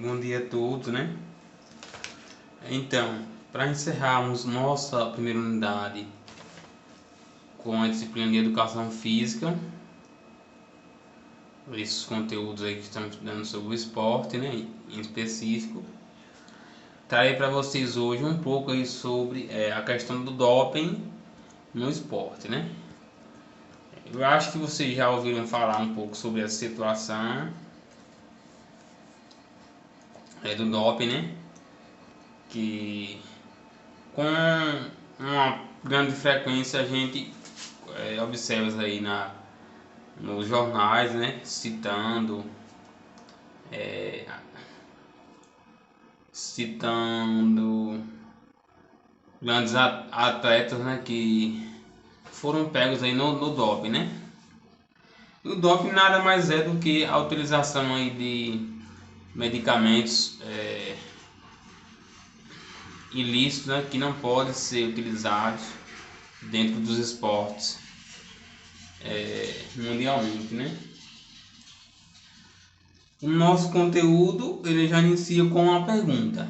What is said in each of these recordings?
Bom dia a todos, né? Então, para encerrarmos nossa primeira unidade com a disciplina de Educação Física, esses conteúdos aí que estamos estudando sobre o esporte, né, em específico, trarei para vocês hoje um pouco aí sobre a questão do doping no esporte, né? Eu acho que vocês já ouviram falar um pouco sobre essa situação do doping, né? Que com uma grande frequência a gente observa aí nos jornais, né, citando grandes atletas, né, que foram pegos aí no doping, né? O doping nada mais é do que a utilização aí de medicamentos ilícitos, né, que não podem ser utilizados dentro dos esportes mundialmente, né? O nosso conteúdo ele já inicia com uma pergunta.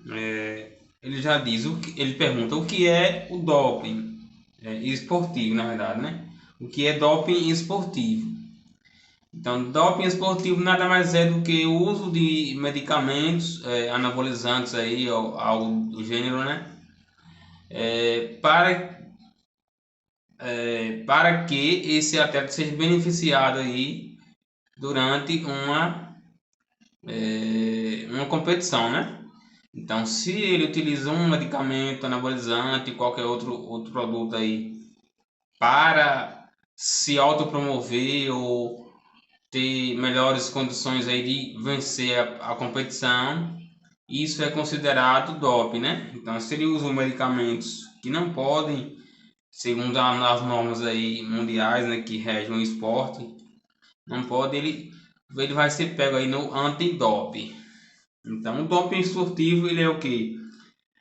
Ele já diz ele pergunta o que é o doping esportivo, na verdade, né? O que é doping esportivo? Então, doping esportivo nada mais é do que o uso de medicamentos anabolizantes aí, algo do gênero, né? Para que esse atleta seja beneficiado aí durante uma competição, né? Então, se ele utiliza um medicamento anabolizante, qualquer outro produto aí, para se autopromover ou ter melhores condições aí de vencer a competição, isso é considerado doping, né? Então, se ele usa medicamentos que não podem, segundo as normas aí mundiais, né, que regem o esporte, não pode, ele vai ser pego aí no antidoping. Então, o doping esportivo ele é o que?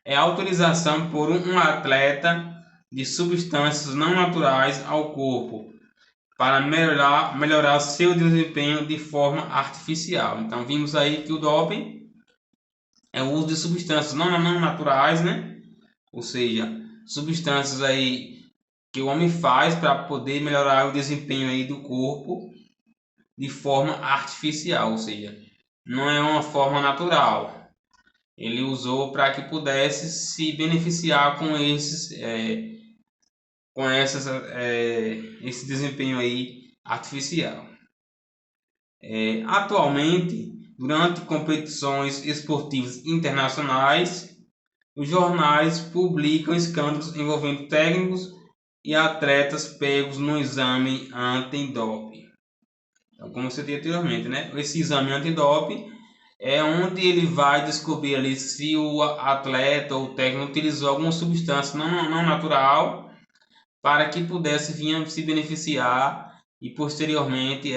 É a autorização por um atleta de substâncias não naturais ao corpo para melhorar seu desempenho de forma artificial. Então, vimos aí que o doping é o uso de substâncias não naturais, né? Ou seja, substâncias aí que o homem faz para poder melhorar o desempenho aí do corpo de forma artificial, ou seja, não é uma forma natural. Ele usou para que pudesse se beneficiar esse desempenho aí artificial. Atualmente, durante competições esportivas internacionais, os jornais publicam escândalos envolvendo técnicos e atletas pegos no exame antidoping. Então, como eu citei anteriormente, né? Esse exame antidoping é onde ele vai descobrir ali se o atleta ou o técnico utilizou alguma substância não natural para que pudesse vir se beneficiar e posteriormente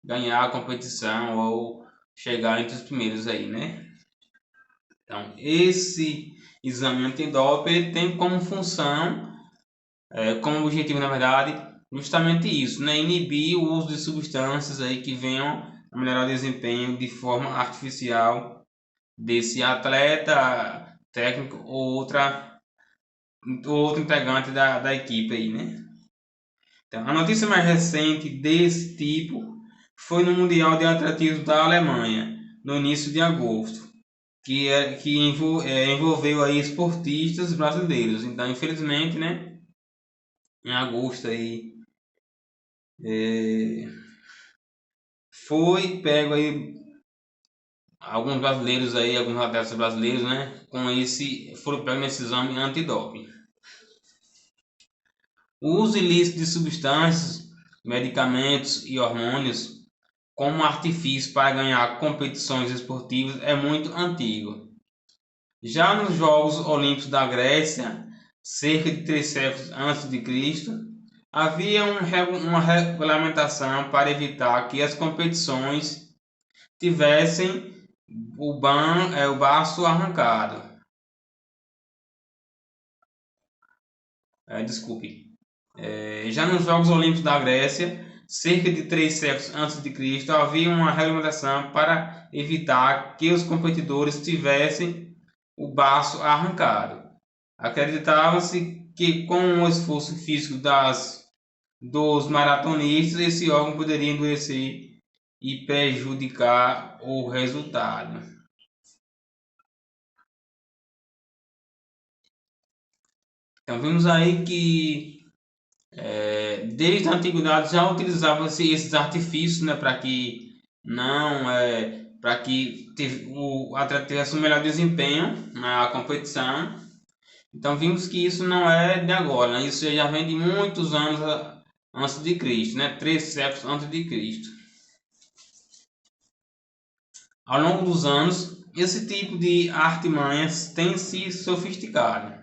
ganhar a competição ou chegar entre os primeiros aí, né? Então, esse exame antidoping tem como função, como objetivo, na verdade, justamente isso, né? Inibir o uso de substâncias aí que venham a melhorar o desempenho de forma artificial desse atleta, técnico ou outro integrante da equipe aí, né? Então, a notícia mais recente desse tipo foi no Mundial de Atletismo da Alemanha, no início de agosto, que envolveu aí esportistas brasileiros. Então, infelizmente, né, em agosto aí foi pego aí alguns brasileiros aí, alguns atletas brasileiros, né, foram pegos nesse exame antidoping. O uso ilícito de substâncias, medicamentos e hormônios como artifício para ganhar competições esportivas é muito antigo. Já nos Jogos Olímpicos da Grécia, cerca de 3 séculos antes de Cristo, havia uma regulamentação para evitar que as competições tivessem o baço arrancado. Desculpe. Já nos Jogos Olímpicos da Grécia, cerca de 3 séculos antes de Cristo, havia uma regulamentação para evitar que os competidores tivessem o baço arrancado. Acreditava-se que com o esforço físico dos maratonistas, esse órgão poderia endurecer e prejudicar o resultado. Então vimos aí que desde a antiguidade já utilizavam-se esses artifícios, né, para que o atleta tivesse um melhor desempenho na competição. Então vimos que isso não é de agora, né? Isso já vem de muitos anos antes de Cristo, né? 3 séculos antes de Cristo. Ao longo dos anos, esse tipo de artimanhas tem se sofisticado.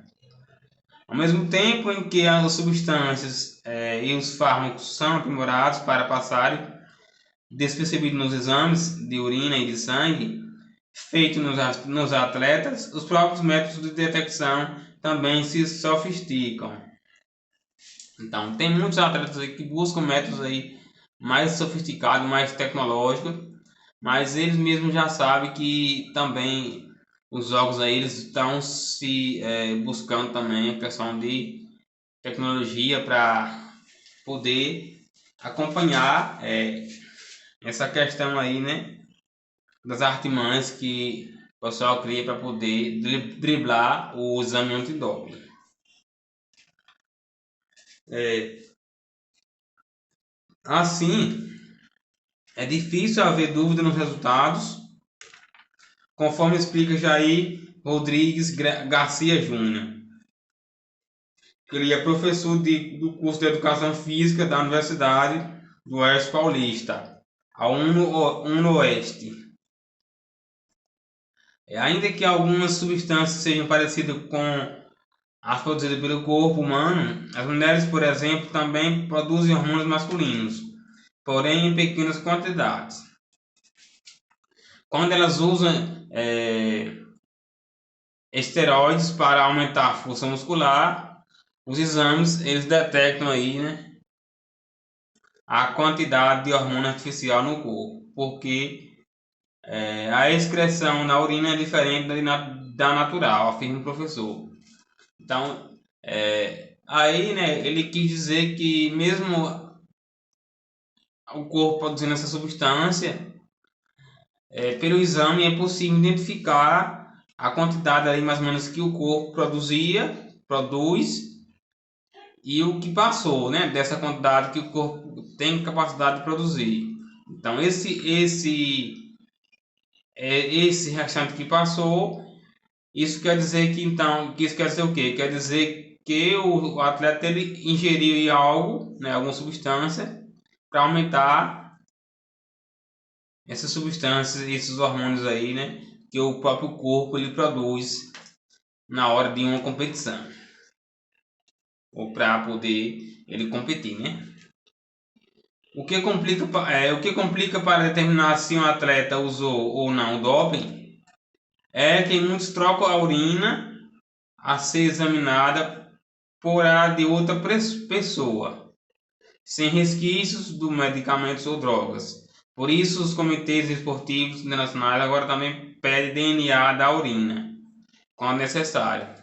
Ao mesmo tempo em que as substâncias e os fármacos são aprimorados para passarem despercebidos nos exames de urina e de sangue feitos nos atletas, os próprios métodos de detecção também se sofisticam. Então, tem muitos atletas aí que buscam métodos aí mais sofisticados, mais tecnológicos, mas eles mesmos já sabem que também os jogos aí eles estão se buscando também a questão de tecnologia para poder acompanhar essa questão aí, né, das artimanhas que o pessoal cria para poder driblar o exame antidoping. Assim, é difícil haver dúvida nos resultados, conforme explica Jair Rodrigues Garcia Júnior, que ele é professor do curso de Educação Física da Universidade do Oeste Paulista, a UNO-Oeste. Ainda que algumas substâncias sejam parecidas com as produzidas pelo corpo humano, as mulheres, por exemplo, também produzem hormônios masculinos, porém em pequenas quantidades. Quando elas usam esteroides para aumentar a força muscular, os exames eles detectam aí, né, a quantidade de hormônio artificial no corpo, porque a excreção na urina é diferente da natural, afirma o professor. Então, aí, né, ele quis dizer que mesmo o corpo produzindo essa substância, pelo exame é possível identificar a quantidade aí mais ou menos que o corpo produz e o que passou, né, dessa quantidade que o corpo tem capacidade de produzir. Então esse restante que passou, isso quer dizer que isso quer dizer o quê? Quer dizer que o atleta ele ingeriu algo, né, alguma substância para aumentar essas substâncias, esses hormônios aí, né, que o próprio corpo ele produz na hora de uma competição, ou para poder ele competir, né? O que complica para determinar se um atleta usou ou não o doping é que muitos trocam a urina a ser examinada por a de outra pessoa, sem resquícios do medicamentos ou drogas. Por isso, os comitês esportivos internacionais agora também pedem DNA da urina, quando necessário.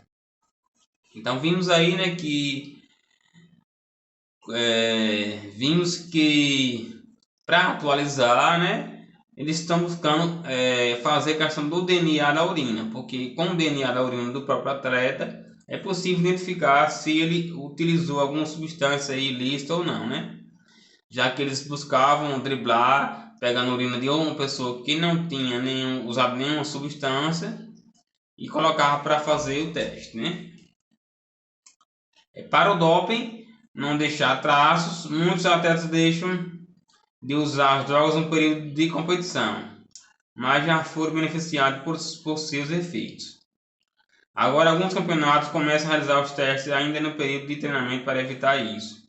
Então, vimos aí, né, que para atualizar, né, eles estão buscando fazer a questão do DNA da urina, porque com o DNA da urina do próprio atleta é possível identificar se ele utilizou alguma substância ilícita ou não, né? Já que eles buscavam driblar, pegando a urina de uma pessoa que não tinha usado nenhuma substância e colocava para fazer o teste, né? Para o doping não deixar traços, muitos atletas deixam de usar as drogas no período de competição, mas já foram beneficiados por seus efeitos. Agora, alguns campeonatos começam a realizar os testes ainda no período de treinamento para evitar isso,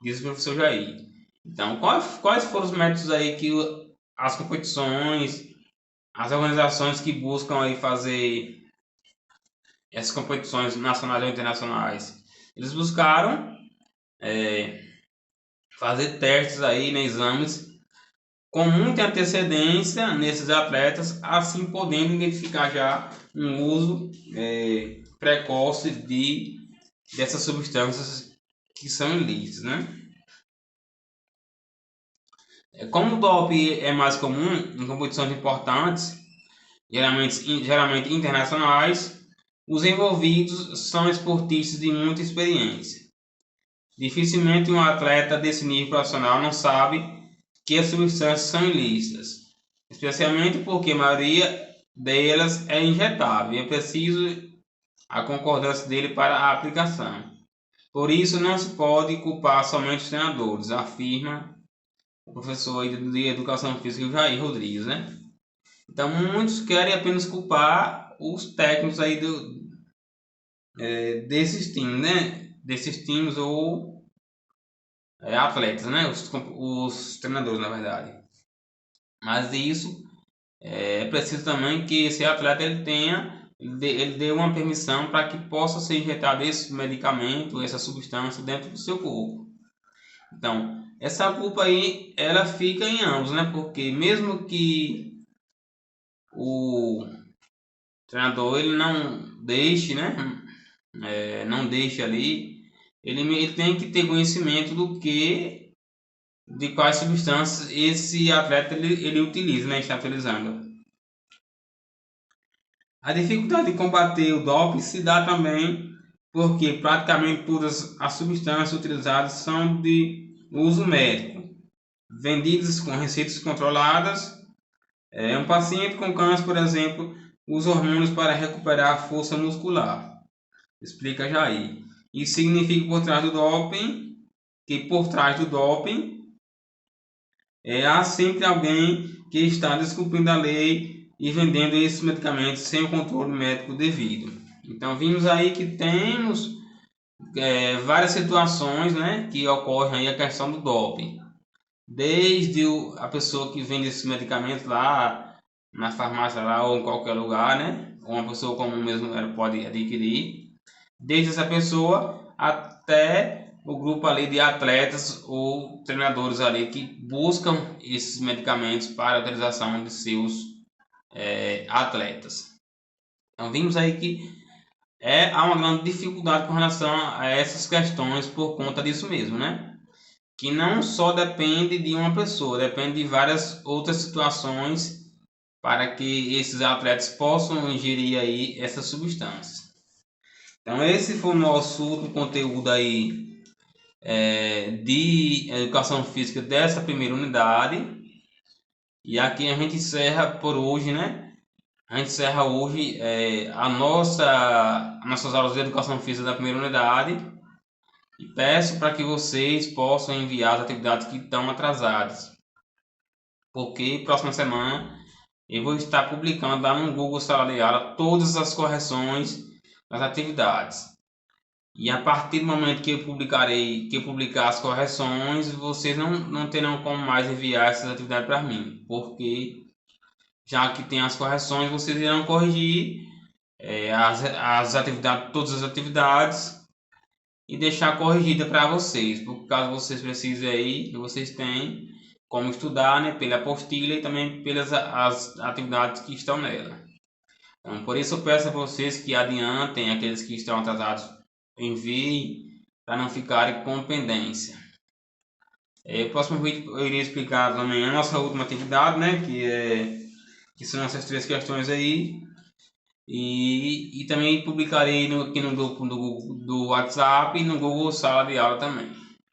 diz o professor Jair. Então, quais foram os métodos aí que as competições, as organizações que buscam aí fazer essas competições nacionais ou internacionais, eles buscaram fazer testes aí, né, exames com muita antecedência nesses atletas, assim podendo identificar já um uso precoce dessas substâncias que são ilícitas, né? Como o doping é mais comum em competições importantes, geralmente internacionais, os envolvidos são esportistas de muita experiência. Dificilmente um atleta desse nível profissional não sabe que as substâncias são ilícitas, especialmente porque a maioria delas é injetável e é preciso a concordância dele para a aplicação. Por isso, não se pode culpar somente os treinadores, afirma o professor de Educação Física Jair Rodrigues, né? Então, muitos querem apenas culpar os técnicos aí desses times, né? Desses times ou atletas, né? Os treinadores, na verdade. Mas isso é preciso também que esse atleta ele dê uma permissão para que possa ser injetado esse medicamento, essa substância dentro do seu corpo. Então, essa culpa aí, ela fica em ambos, né? Porque mesmo que o treinador ele não deixe, né? Não deixe ali, ele tem que ter conhecimento de quais substâncias esse atleta ele utiliza, né? Está utilizando. A dificuldade de combater o doping se dá também porque praticamente todas as substâncias utilizadas são de uso médico, vendidas com receitas controladas. Um paciente com câncer, por exemplo, usa hormônios para recuperar a força muscular. Explica Jair. Isso significa que por trás do doping há sempre alguém que está descumprindo a lei e vendendo esses medicamentos sem o controle médico devido. Então vimos aí que temos várias situações, né, que ocorrem aí a questão do doping. Desde a pessoa que vende esses medicamentos lá na farmácia lá ou em qualquer lugar, né, ou uma pessoa comum mesmo ela pode adquirir. Desde essa pessoa até o grupo ali de atletas ou treinadores ali que buscam esses medicamentos para a utilização de seus atletas. Então vimos aí que há uma grande dificuldade com relação a essas questões por conta disso mesmo, né? Que não só depende de uma pessoa, depende de várias outras situações para que esses atletas possam ingerir aí essas substâncias. Então esse foi o nosso conteúdo aí de educação física dessa primeira unidade. E aqui a gente encerra por hoje, né? A gente encerra hoje as nossas aulas de educação física da primeira unidade. E peço para que vocês possam enviar as atividades que estão atrasadas. Porque próxima semana eu vou estar publicando lá no Google Sala de Aula todas as correções das atividades. E a partir do momento que eu publicar as correções, vocês não terão como mais enviar essas atividades para mim, porque já que tem as correções, vocês irão corrigir todas as atividades e deixar corrigida para vocês, por caso vocês precisem aí, que vocês têm como estudar, né, pela apostila e também pelas as atividades que estão nela. Então, por isso eu peço a vocês que adiantem aqueles que estão atrasados, enviem para não ficarem com pendência. O próximo vídeo eu irei explicar também a nossa última atividade, né, que são essas 3 questões aí. E também publicarei aqui no grupo do WhatsApp e no Google Sala de Aula também.